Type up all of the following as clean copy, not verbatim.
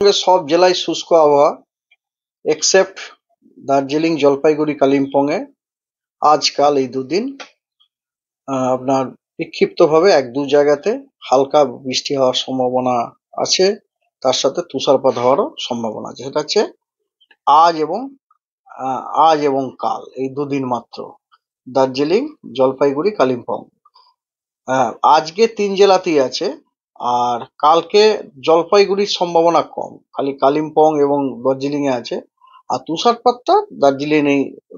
পশ্চিমবঙ্গের সব জেলায় শুষ্ক আবহাওয়া এক্সেপ্ট দার্জিলিং, জলপাইগুড়ি, কালিম্পংয়ে আজকাল এই দুদিন আপনার বিক্ষিপ্তভাবে এক দু জায়গাতে হালকা বৃষ্টি হওয়ার সম্ভাবনা আছে, তার সাথে তুষারপাত হওয়ারও সম্ভাবনা আছে। সেটা হচ্ছে আজ এবং কাল, এই দুদিন মাত্র দার্জিলিং, জলপাইগুড়ি, কালিম্পং। আজকে 3 জেলাতেই আছে, আর কালকে জলপাইগুড়ির সম্ভাবনা কম, খালি কালিম্পং এবং দার্জিলিং এ আছে। আর তুষারপাতটা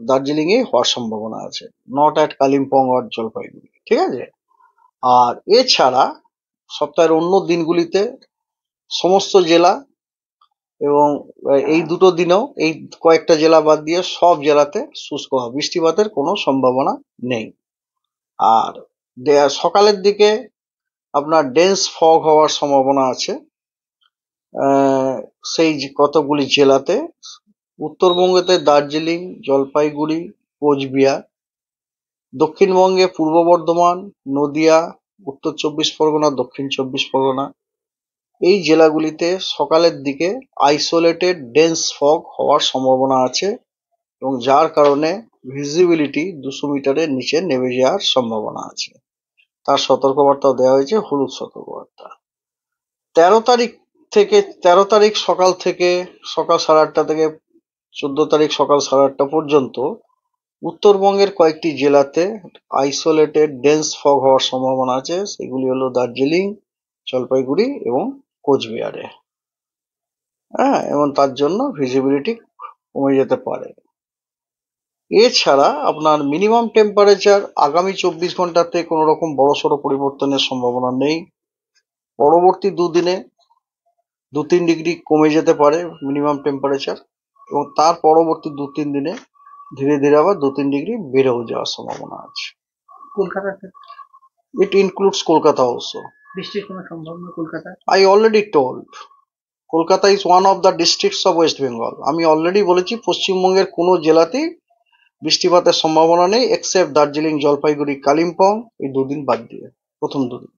দার্জিলিং এ হওয়ার সম্ভাবনা আছে, নট অ্যাট কালিম্পং আর জলপাইগুড়ি, ঠিক আছে। আর এছাড়া সপ্তাহের অন্য দিনগুলিতে সমস্ত জেলা এবং এই দুটো দিনেও, এই কয়েকটা জেলা বাদ দিয়ে সব জেলাতে শুষ্ক হওয়া, বৃষ্টিপাতের কোনো সম্ভাবনা নেই। আর সকালের দিকে আপনার ডেন্স ফগ হওয়ার সম্ভাবনা আছে সেই কতগুলি জেলাতে। উত্তরবঙ্গেতে দার্জিলিং, জলপাইগুড়ি, কোচবিহার। দক্ষিণবঙ্গে পূর্ব বর্ধমান, নদিয়া, উত্তর 24 পরগনা, দক্ষিণ 24 পরগনা, এই জেলাগুলিতে সকালের দিকে আইসোলেটেড ডেন্স ফগ হওয়ার সম্ভাবনা আছে, এবং যার কারণে ভিজিবিলিটি 200 মিটারের নিচে নেমে যাওয়ার সম্ভাবনা আছে। তার সতর্কবার্তা দেওয়া হয়েছে, হলুদ সতর্কবার্তা। 13 তারিখ সকাল 8:30 থেকে 14 তারিখ সকাল 8:30 পর্যন্ত উত্তরবঙ্গের কয়েকটি জেলাতে আইসোলেটেড ডেন্স ফগ হওয়ার সম্ভাবনা আছে। সেগুলি হলো দার্জিলিং, জলপাইগুড়ি এবং কোচবিহারে। এবং তার জন্য ভিজিবিলিটি কমে যেতে পারে। এছাড়া আপনার মিনিমাম টেম্পারেচার আগামী 24 ঘন্টাতে কোনো রকম বড়সড় পরিবর্তনের সম্ভাবনা নেই। পরবর্তী দুদিনে 2-3 ডিগ্রি কমে যেতে পারে মিনিমাম টেম্পারেচার, এবং তার পরবর্তী 2-3 দিনে ধীরে ধীরে আবার 2-3 ডিগ্রি বেড়েও যাওয়ার সম্ভাবনা আছে। কলকাতাতে ইট ইনক্লুডস কলকাতা অলসো। বৃষ্টির কোনো সম্ভাবনা Kolkata? I already told Kolkata is one of the districts of West Bengal. আমি অলরেডি বলেছি পশ্চিমবঙ্গের কোনো জেলাতেই বৃষ্টিপাতের সম্ভাবনা নেই এক্সেপ্ট দার্জিলিং, জলপাইগুড়ি, কালিম্পং, এই দুদিন বাদ দিয়ে, প্রথম দুদিন।